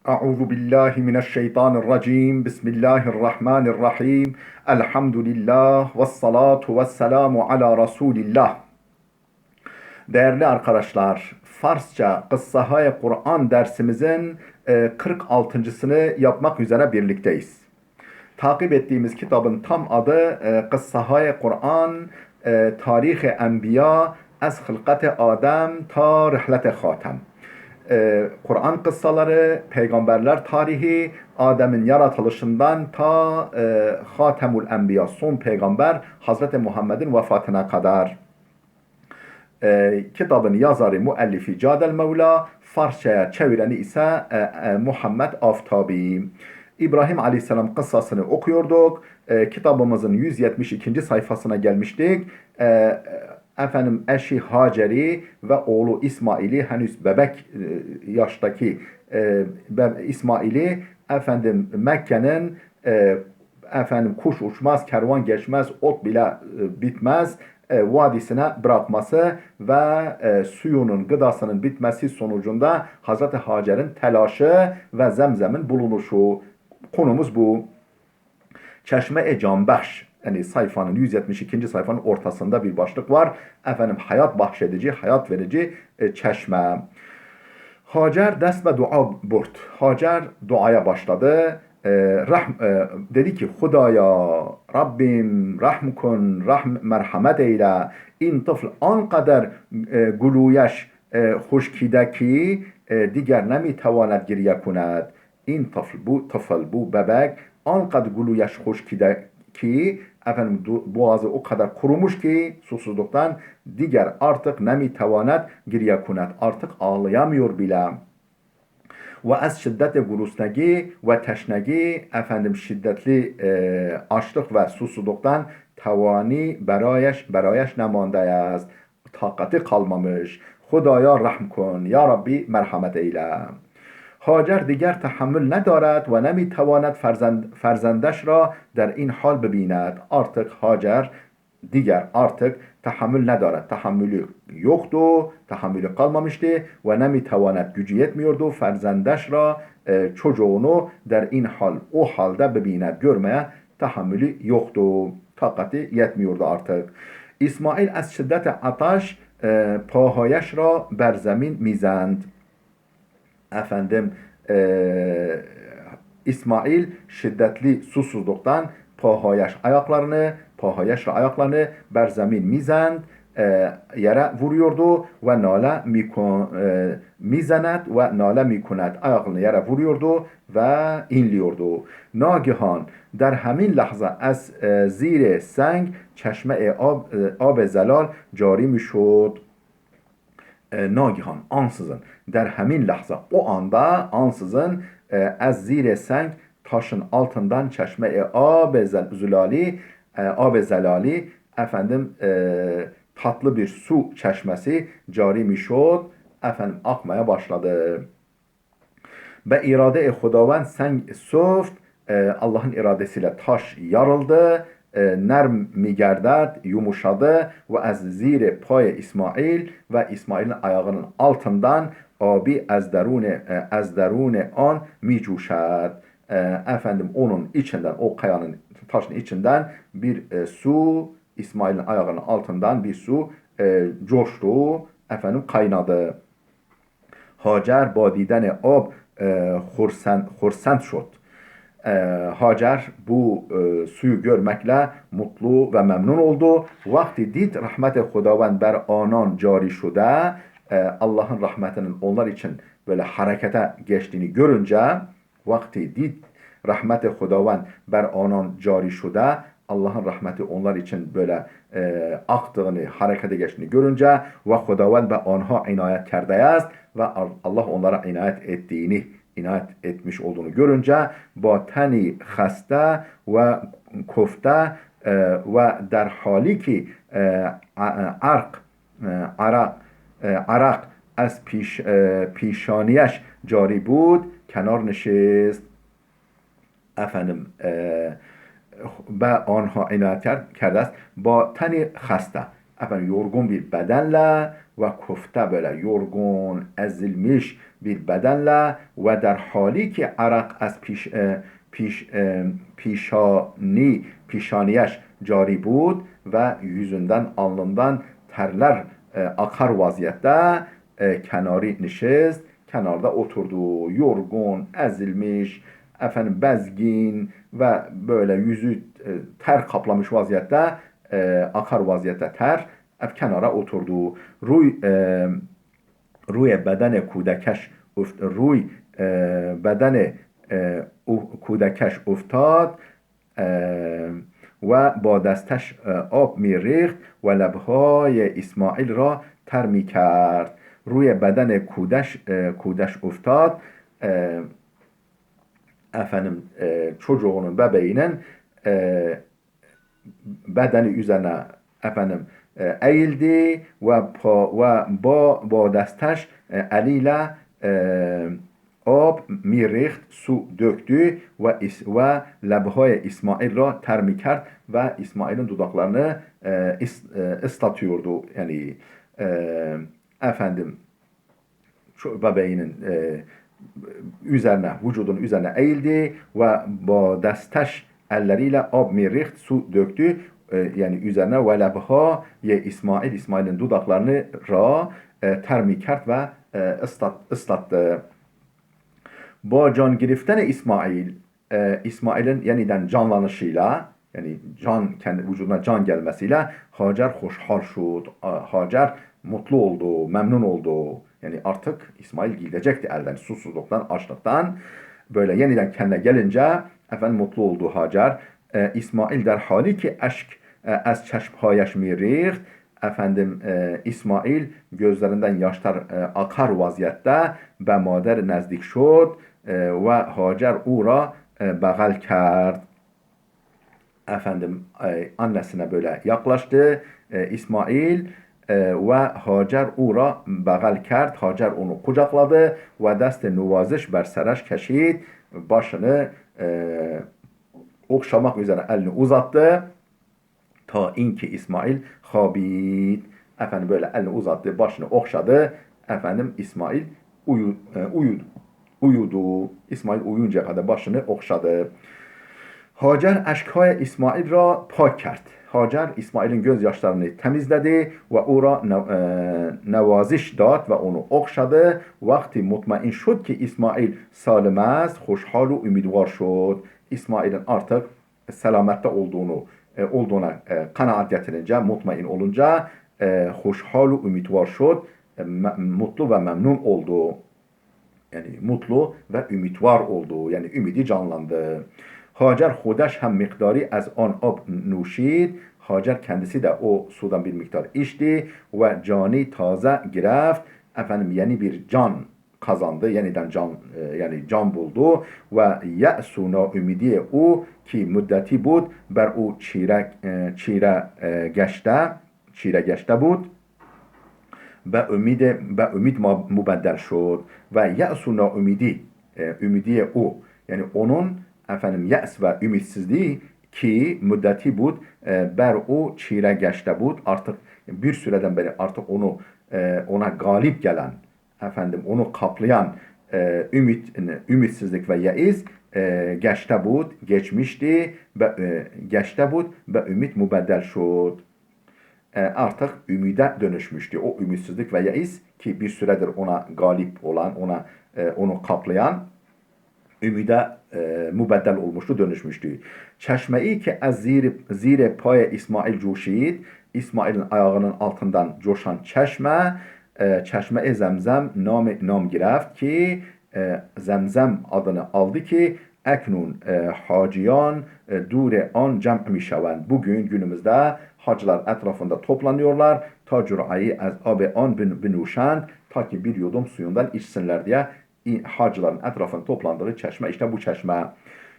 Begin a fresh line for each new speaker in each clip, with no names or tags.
أعوذ بالله من الشيطان الرجيم بسم الله الرحمن الرحيم الحمد لله والصلاة والسلام على رسول الله. Değerli arkadaşlar, Farsça Kıssahay Kur'an dersimizin 46.sını yapmak üzere birlikteyiz. Takip ettiğimiz kitabın tam adı Kıssahay Kur'an Tarih-i Enbiya Ez Hılkat-ı Adem Ta Rihlet-i Hatem. Kur'an kıssaları, peygamberler tarihi, Adem'in yaratılışından ta Hatemul Enbiya, son peygamber Hazreti Muhammed'in vefatına kadar. Kitabın yazarı, müellifi Cadel Mevla, Farsçaya çevireni ise Muhammed Aftabi. İbrahim Aleyhisselam kıssasını okuyorduk. Kitabımızın 172. sayfasına gelmiştik. Eşi Hacer'i ve oğlu İsmail'i, henüz bebek yaştaki İsmail'i Mekke'nin kuş uçmaz, kervan geçmez, ot bile bitmez vadisine bırakması ve suyunun, gıdasının bitmesi sonucunda Hazreti Hacer'in telaşı ve Zemzem'in bulunuşu. Konumuz bu. Çeşme-i Canbahş, yani sayfanın 172. sayfanın ortasında bir başlık var. Hayat bahşedici, hayat verici çeşme. Hacer dest ve dua burt. Hacer duaya başladı. Dedi ki Hudaya Rabbim rahm kun, merhamet eyle. İn tıfl an kadar guluyeş hoşkide ki diger nemi tavanet giriye kunet. İn tıfl, bu tıfl, bu bebek an kadar guluyeş hoşkide ki boğazı o kadar kurumuş ki susuzluktan diğer artık nemi tavanet giriye kunet, artık ağlayamıyor bile. Ve az şiddeti gurusnegi ve teşnegi, şiddetli açlık ve susuzluktan tavani berayş nemanده است. Takati kalmamış. Hudaya rahm kun, ya Rabbi merhamet eyle. Hacer دیگر تحمل ندارد و نمیتواند فرزندش را در این حال ببیند. Artık Hacer artık tahammül nedaret, tahammülü yoktu, tahammülü kalmamıştı ve nemitavanat, gücü yetmiyordu ferzendeş ra, çocuğunu der in hal, o halde bebinet, görmeye tahammülü yoktu, takati yetmiyordu artık. İsmail az şiddete ataş pahayeş ra ber zemin mizend. İsmail şiddetli susuzluktan ayaklarını ber zemin mizend, yere vuruyordu ve nale mizenet ve nale mikunet, ayaklarını yere vuruyordu ve inliyordu. Nagihan der hemin lahza az zir seng çeşme ab zelal cari mişud. Nagihan, ansızın, der hemin lahza, o anda ansızın az zire seng, taşın altından çeşme ab zelali tatlı bir su çeşmesi cari mişod, akmaya başladı. Be irade-i Hudavend seng soft, Allah'ın iradesiyle taş yarıldı, nerm migerdet, yumuşadı ve az zire pay İsmail ve İsmail'in ayağının altından abi az derune an mi cuşad. Onun içinden, o kayanın, taşın içinden bir su, İsmail'in ayağının altından bir su coştu, kaynadı. Hacer ba didene ab xursend şod. Hacer bu suyu görmekle mutlu ve memnun oldu. Vakti did rahmet-i Hudavend ber anan cari şude, Allah'ın rahmetinin onlar için böyle harekete geçtiğini görünce, vakti did rahmet-i Hudavend ber anan cari şude, Allah'ın rahmeti onlar için böyle aktığını, harekete geçtiğini görünce ve Hudavend be anha inayet kerde است ve Allah onlara inayet etmiş olduğunu görünce با تنی خسته و کفته و در حالی که عرق از پیشانیش جاری بود کنار نشست. به آنها عنایت کرده است با تنی خسته. efendim yorgun bir bedenle ve kufte böyle yorgun, ezilmiş bir bedenle ve der hali ki arak az pişaniyش cari بود ve yüzünden alnından terler akar vaziyette kenari nişist, kenarda oturdu. Yorgun, ezilmiş, efendim bezgin ve böyle yüzü ter kaplamış vaziyette akar vaziyette ter kenara oturdu. روی بدن کودکش روی بدن کودکش افتاد و با دستش آب میریخت و لبهای اسماعیل را تر میکرد. روی بدن کودش افتاد efendim çocuğunun bebeğinin bedeni üzerine efendim eğildi ve با دستش eliyle آب میریخت su döktü ve lebhay İsmail ra termi کرد ve İsmail'in dudaklarını ıslatıyordu. Yani efendim bebeğinin üzerine, vücudun üzerine eğildi ve با دستش elleriyle ab miriht su döktü. Yani üzerine ve lebha İsmail'in dudaklarını termi kert ve ıslattı. با can giriften İsmail'in yeniden canlanışıyla yani kendi vücuduna can gelmesiyle Hacer hoşhal şud. Hacer mutlu oldu, memnun oldu. Yani artık İsmail gidecekti elden, susuzluktan, açlıktan. Böyle yeniden kendine gelince efendim mutlu oldu Hacer. İsmail der hali ki eşk az çeşmhayeş miriht. Efendim İsmail gözlerinden yaşlar akar vaziyette ve mader nezdik şud ve Hacer ura beğel kerd. Efendim annesine böyle yaklaştı İsmail ve Hacer ura beğel kerd. Hacer onu kucakladı ve dest nuvaziş ber serş keşid. Başını okşamak üzere elini uzattı. Ta inki İsmail habid. Efendim böyle elini uzattı, başını okşadı. Efendim İsmail uyudu. İsmail uyuyunca kadar başını okşadı. Hacer eşkhay İsmail ra pak kert. Hacer İsmail'in gözyaşlarını temizledi ve ora nevaziş dad ve onu okşadı. Vakti mutmain şud ki İsmail salim است, خوشحال و ümidvar şud. İsmail'in artık selamette olduğuna kanaat getirince, mutmain olunca خوشحال و ümidvar şud, mutlu ve memnun oldu. Yani mutlu ve ümidvar oldu. Yani ümidi canlandı. Hacer خودش هم مقداری از آن آب نوشید. Hacer kendisi de o sudan bir miktar içti ve cani taze gireft. Efendim yeni bir can kazandı. Yeniden can buldu ve ye'suna ümidiye o ki müddeti bud ber o çire geçte bud ve ümid mubeddel şud ve ye'suna ümidiye o yani onun efendim ye's ve ümitsizliği ki müddeti bud ber o çire geçte bud artık bir süreden beri artık ona galip gelen efendim onu kaplayan ümitsizlik ve yeiz geçte bud geçmişti geçte bud ve ümit mübeddel şud artık ümide dönüşmüştü. O ümitsizlik ve yeiz ki bir süredir ona galip olan onu kaplayan ümide mübeddel olmuştu, dönüşmüştü. Çeşmeyi ki az zire paya İsmail coşid, İsmail'in ayağının altından coşan çeşme zemzem nam gireft ki zemzem adını aldı ki eknun haciyan dure an cem mişevend. Bugün günümüzde hacılar etrafında toplanıyorlar. Ta cür'ayı az abe an binuşan ta ki bir yudum suyundan içsinler diye hacıların etrafında toplandığı çeşme işte bu çeşme.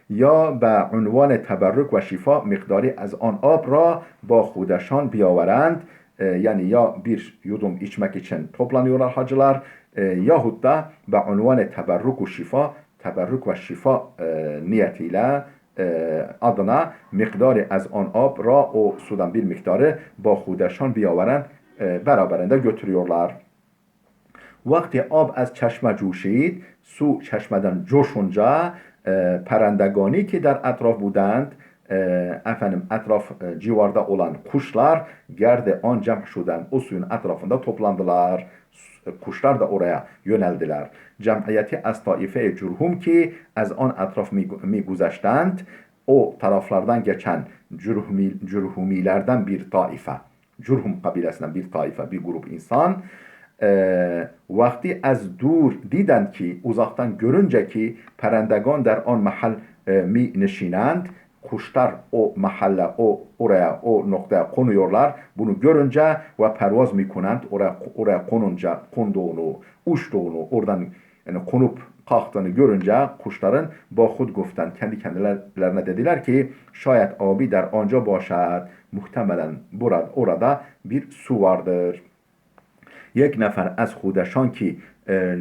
Ya به عنوان تبرک و شفا مقداری از آن آب را با خودشان بیاورند yani ya bir yudum içmek için toplanıyorlar hacılar yahut da به عنوان تبرک و شفا teberrük ve şifa niyetiyle adına miktarı az on ab ra o sudan bir miktarı ba خودشان بیاورند beraberinde götürüyorlar. Vakti ab az çeşme cuşید su çeşmeden coşunca perendegani ki der etraf budand efendim etraf civarda olan kuşlar gerde an cem şuden o suyun etrafında toplandılar. Kuşlar da oraya yöneldiler. Cemiyeti az taife cürhum ki az an etraf mi guzashtant o taraflardan geçen cürhumilerden bir taife. Cürhum kabilesinden bir taife, bir grup insan vakti az dur دیدند ki uzaktan görünce ki perendegان در آن محل mi نشینند kuşlar o mahalle oraya o noktaya konuyorlar. Bunu görünce ve pervaz mikunand oraya konduğunu, uçtuğunu, oradan yani konup kalktığını görünce kuşların bahud guftan kendi kendilerine dediler ki şayet abi der anca başad muhtemelen orada bir su vardır. یک نفر از خودشان ki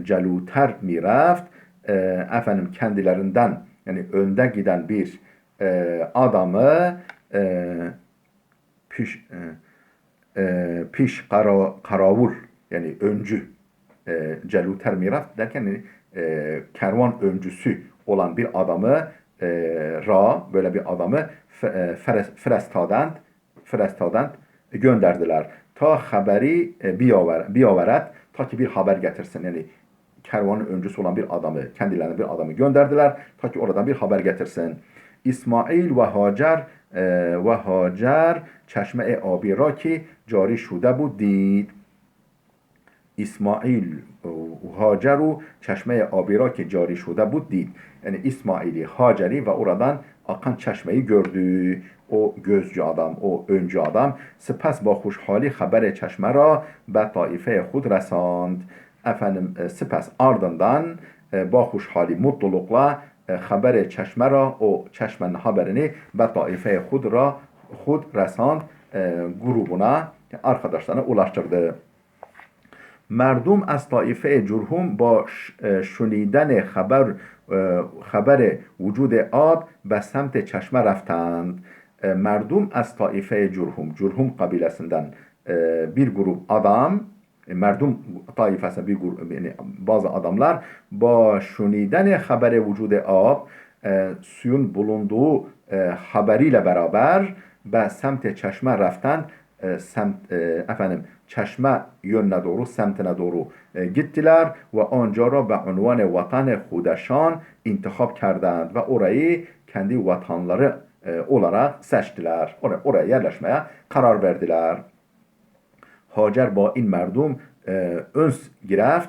جلوتر میرفت efendim kendilerinden yani önde giden bir adamı piş karavul yani öncü celuter miraf derken kervan öncüsü olan bir adamı böyle bir adamı frestadand gönderdiler. Ta haberi biyaverət ta ki bir haber getirsin. Yani kervanın öncüsü olan bir adamı, kendilerine bir adamı gönderdiler. Ta ki oradan bir haber getirsin. İsmail ve Hacer çeşme abi ra ki cari şude bu did. İsmail Haceru çeşme abi ra ki cari şude bu did. Yani İsmail'i, Hacer'i ve oradan akan çeşmeyi gördü. O gözcü adam, o öncü adam spas با خوشحالی خبر çeşme را به طائفه خود رساند. Efendim spas ardından با خوشحالی mutlulukla haber çeşme ra o çeşmenin haberini به طائفه خود رساند grubuna arkadaşlarına ulaştırdı. مردم از طائفه جرهم با شنیدن خبر وجود آب به سمت چشمه رفتند. Merdum az taife Cürhum kabilesinden bir grup adam Merdum taifesi bir grup yani bazı adamlar ba şuniden habere vücude ab suyun bulunduğu haberiyle beraber ve semte çeşme raftan efendim çeşme yönüne doğru semtine doğru gittiler ve onca ra be unvan vatan خودشان intihab kerdند ve orayı kendi vatanları olarak seçtiler. Oraya yerleşmeye karar verdiler. Hacer ba in merdum öns gireft.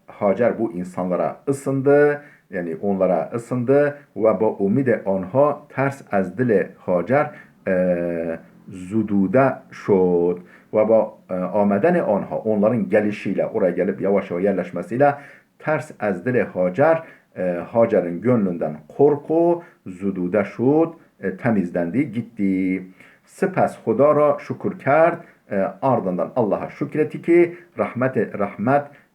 Hacer bu insanlara ısındı. Yani onlara ısındı ve ba umide onha ters az dil Hacer zudude şod. Ve ba ameden onha onların gelişiyle oraya gelip yavaş yavaş yerleşmesiyle ters az dil Hacer Hacer'in gönlünden korku zudude şud temizlendi gitti. Spas Huda ra şükür kerd ardından Allah'a şükretti ki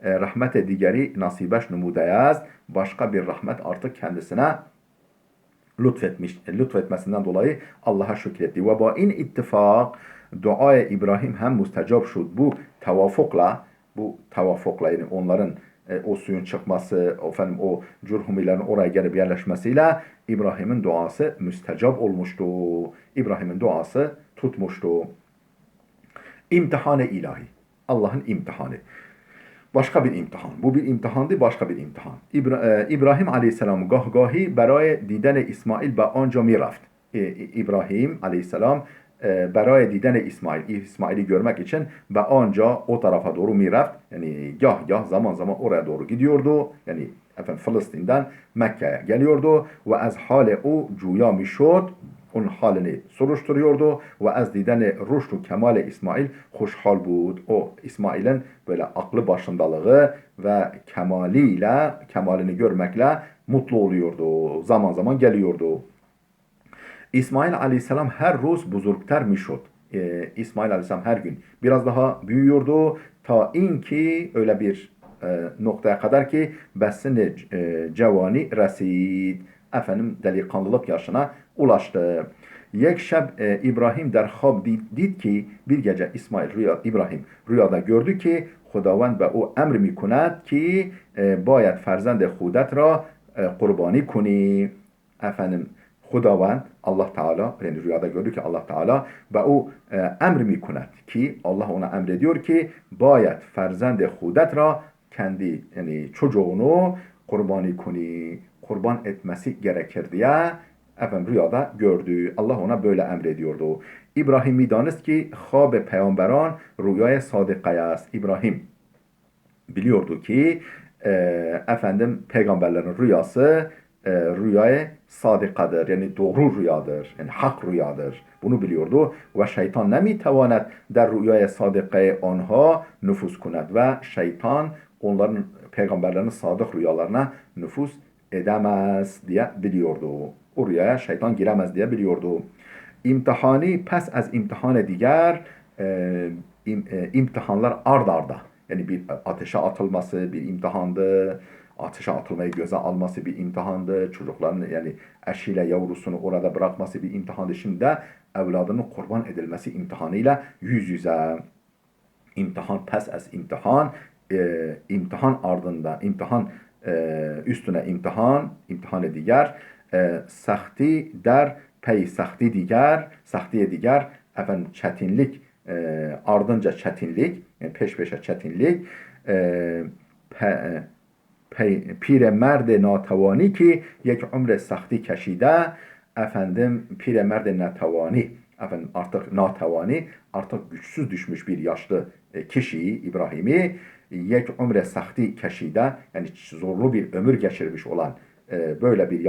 rahmet digeri nasibeş numudayaz başka bir rahmet artık kendisine lütfetmesinden dolayı Allah'a şükretti. Ve ba in ittifak duaya İbrahim hem müstecab şud bu tevafukla yani onların o suyun çıkması, o Cürhumilerin oraya gelip yerleşmesiyle İbrahim'in duası müstecab olmuştu. İbrahim'in duası tutmuştu. İmtihan-ı ilahi. Allah'ın imtihanı. Başka bir imtihan. Bu bir imtihandı, başka bir imtihan. İbrahim aleyhisselam gahgahi برای دیدن İsmail به آنجا میرفت. İbrahim aleyhisselam برای دیدن İsmail'i görmek için ve anca o tarafa doğru mireft yani gah zaman zaman oraya doğru gidiyordu yani Filistin'den Mekke'ye geliyordu ve az hale o cuya mişod onun halini soruşturuyordu ve az didene rüştü kemale İsmail hoşhal bud. O İsmail'in böyle aklı başındalığı ve kemalini görmekle mutlu oluyordu. Zaman zaman geliyordu. İsmail aleyhisselam her roz buzurgter mişod. İsmail aleyhisselam her gün biraz daha büyüyordu. Ta inki öyle bir noktaya kadar ki besine cevani resid. efendim delikanlılık yaşına ulaştı. Yekşeb İbrahim der hab did ki bir gece İbrahim rüyada gördü ki خداوند به او امر می کند که باید فرزند خودت را قربانی کنی. Efendim خداوند Allah Teala yani rüyada gördü ki Allah Teala ve o emr mi kunet ki Allah ona emrediyor ki bayet ferzende hudet ra kendi yani çocuğunu kurbani kuni kurban etmesi gerekir diye efendim rüyada gördü. Allah ona böyle emrediyordu. İbrahim میدانست ki خواب پیامبران rüyaya sadıkaya است. İbrahim biliyordu ki efendim peygamberlerin rüyası rüyaya sadıkadır. Yani doğru rüyadır. Yani hak rüyadır. Bunu biliyordu. Ve şeytan نمیتواند در rüyaya sadıkaya onha nüfuz kunet. Ve şeytan onların peygamberlerin sadık rüyalarına nüfuz edemez diye biliyordu. O rüyaya şeytan giremez diye biliyordu. İmtihani pes az imtihan diğer imtihanlar ard arda. Yani bir ateşe atılması bir imtihandı. Ateşe atılmayı göze alması bir imtihandı. Çocukların yani eşiyle yavrusunu orada bırakması bir imtihandı. Şimdi de evladının kurban edilmesi imtihanıyla yüz yüze. İmtihan pes az imtihan. İmtihan ardında imtihan üstüne imtihan diğer sahti der pey sahti diğer sahtiye diğer efendim çetinlik ardınca çetinlik yani peş peşe çetinlik پیرمرد ناتوانی ki یک عمر سختی کشیده efendim پیرمرد ناتوانی efendim artık natavani artık güçsüz düşmüş bir yaşlı kişiyi İbrahim'i yek umre sahti keşide yani zorlu bir ömür geçirmiş olan böyle bir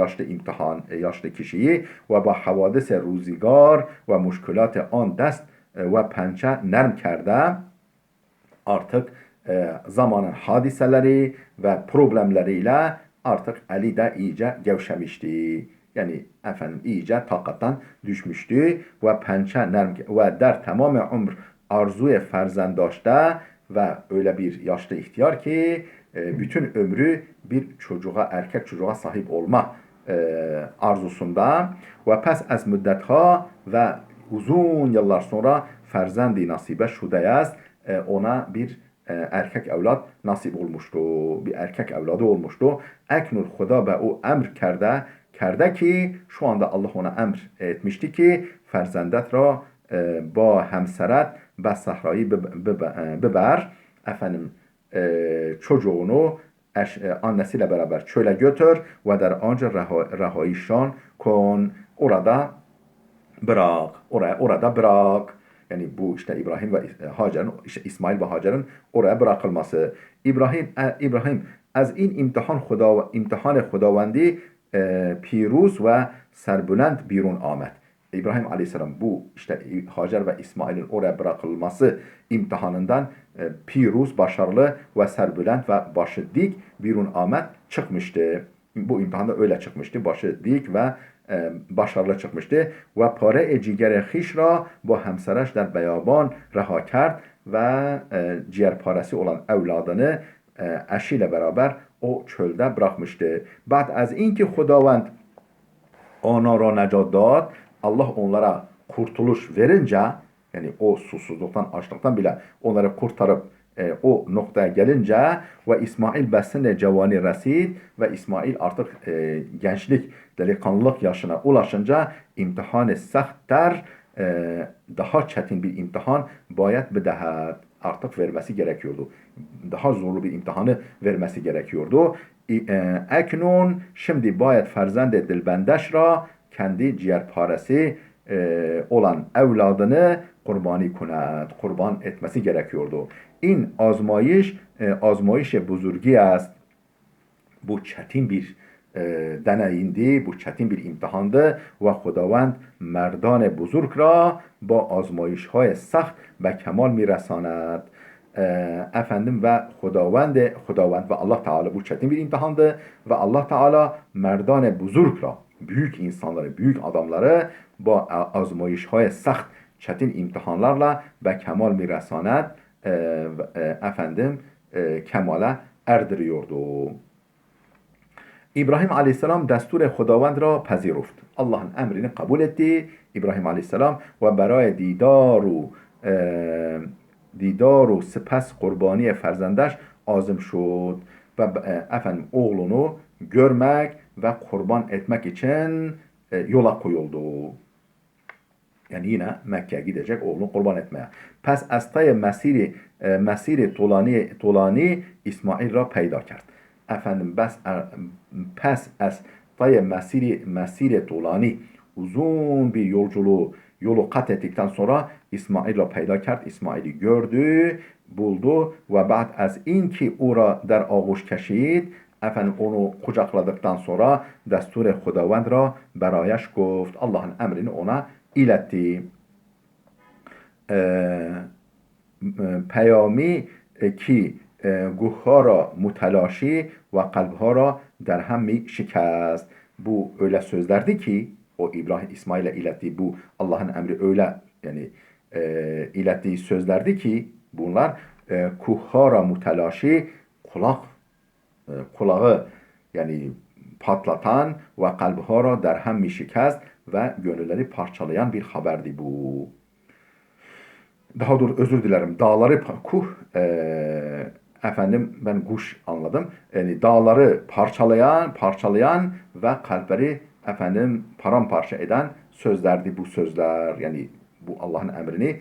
yaşlı kişiyi ve ba havadise ruzigar ve muşkulat an dest ve pençe nerm kerde artık zamanın hadiseleri ve problemleriyle artık eli de iyice gevşemişti. Yani efendim iyice takattan düşmüştü ve pençe nerm ve der tamam ömür arzuya ferzendaşte ve öyle bir yaşlı ihtiyar ki bütün ömrü bir erkek çocuğa sahip olma arzusunda ve pes az müddetha ve uzun yıllar sonra ferzendi nasibe şudeyaz ona bir erkek evlat nasip olmuştu. Bir erkek evladı olmuştu. Eknul Huda ve o emr kerde ki şu anda Allah ona emr etmişti ki ferzendet ra ba hemseret be sahrayı biber efendim çocuğunu annesiyle beraber çöle götür ve der anca rehayişan kon orada bırak orada bırak. Yani bu işte İbrahim ve Hacer'in, işte İsmail ve Hacer'in oraya bırakılması. İbrahim az in imtihan Xudavendi piruz ve serbülent birun amet. İbrahim Aleyhisselam bu işte Hacer ve İsmail'in oraya bırakılması imtihanından piruz, başarılı ve serbülent ve başı dik birun amet çıkmıştı. Bu imtihanda öyle çıkmıştı. Başı dik ve başarılı çıkmıştı ve pare ciger خیش را با همسرش در بیابان رها کرد ve ciğerparesi olan evladını eşiyle beraber o çölde bırakmıştı. Ba'd az اینکه خداوند آنها را نجات داد Allah onlara kurtuluş verince yani o susuzluktan açlıktan bile onları kurtarıp o noktaya gelince ve İsmail besine cevani resid ve İsmail artık gençlik, delikanlılık yaşına ulaşınca imtihan-ı sahttar daha çetin bir imtihan bayet bidehet artık vermesi gerekiyordu. Daha zorlu bir imtihanı vermesi gerekiyordu. Eknun şimdi bayet ferzende dilbendeş ra kendi ciğerparesi olan evladını kurban etmesi gerekiyordu. این آزمایش بزرگی است. Bu çetin bir deneyindi, bu çetin bir imtihandı ve Xudavand merdan buzurg ra ba azmayişهای سخت به kemal میرساند. Efendim ve Xudavand ve Allah Teala bu çetin bir imtihandı ve Allah Teala merdan buzurg ra büyük insanları, büyük adamları ba azmayişهای سخت çetin imtihanlarla به kemal میرساند efendim kemale erdiriyordu. İbrahim Aleyhisselam destur خداوند را پذیرفت. Allah'ın emrini kabul etti. İbrahim Aleyhisselam ve برای دیدار و سپس قربانی فرزندش azım şud ve efendim oğlunu görmek ve kurban etmek için yola koyuldu. Yani yine Mekke'ye gidecek oğlunu kurban etmeye. Pes estay mesiri tolani İsmail ra peyda kert. Efendim pes estay mesiri tolani uzun bir yolu kat ettikten sonra İsmail ra peyda kert. İsmail'i gördü, buldu ve ba'd az inki ura der ağuş keşid efendim onu kucakladıktan sonra destur-i Hudavend ra berayeş goft. Allah'ın emrini ona iletti. Peyami ki guhha ra mutelaşi ve kalbha ra der hem mi şikast. Bu öyle sözlerdi ki o İsmail'e ilettiği bu Allah'ın emri öyle yani ilettiği sözlerdi ki bunlar kuhara mutelaşi kulağı yani patlatan ve kalbhara derhem mi şikast ve gönülleri parçalayan bir haberdi bu. Daha doğrusu özür dilerim. Dağları efendim ben kuş anladım. Yani dağları parçalayan ve kalpleri efendim paramparça eden sözlerdi bu sözler. Yani bu Allah'ın emrini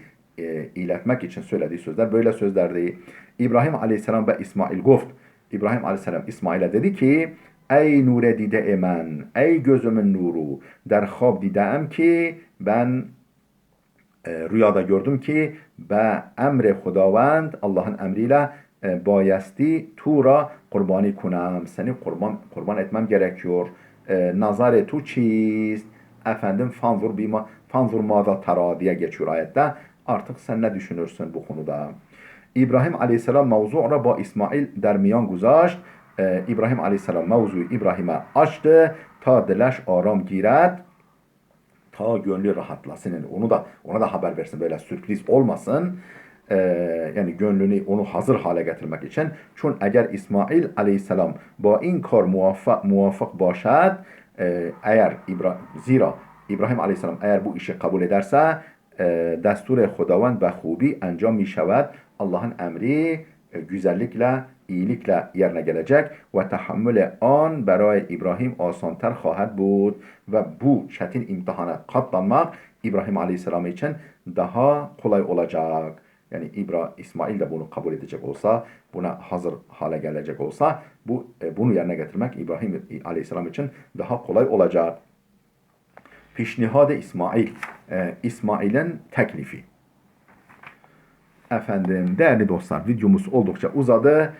iletmek için söylediği sözler böyle sözlerdi. İbrahim Aleyhisselam ve İsmail goft. İbrahim Aleyhisselam İsmail'e dedi ki ey nure dide emen, ey gözümün nuru, der khab didem ki ben rüyada gördüm ki be emre Hudavend Allah'ın emriyle bayesti tura kurbani kunam seni kurban etmem gerekiyor. Nazare tu çiz efendim fanzur mada tara diye geçiyor ayette. Artık sen ne düşünürsün bu konuda? İbrahim Aleyhisselam mevzu'ra ba İsmail dermiyan guzashт. İbrahim Aleyhisselam mevzuyu İbrahim'e açtı ta dileş aram giret ta gönlü rahatlasın. Yani ona da haber versin böyle sürpriz olmasın. Yani gönlünü onu hazır hale getirmek için. Çünkü eğer İsmail Aleyhisselam ba in kar muvaffak başad zira İbrahim Aleyhisselam eğer bu işi kabul ederse destur-i Hudavend به خوبی انجام می شود. Allah'ın emri güzellikle, iyilikle yerine gelecek ve tahammül an برای İbrahim asantar خواهد بود ve bu çetin imtihana katlanmak İbrahim Aleyhisselam için daha kolay olacak. Yani İsmail de bunu kabul edecek olsa, buna hazır hale gelecek olsa, bunu yerine getirmek İbrahim Aleyhisselam için daha kolay olacak. Pişnihad-ı İsmail, İsmail'in teklifi. Efendim değerli dostlar videomuz oldukça uzadı.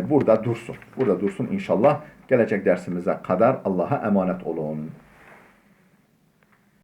Burada dursun. Burada dursun inşallah. Gelecek dersimize kadar Allah'a emanet olun.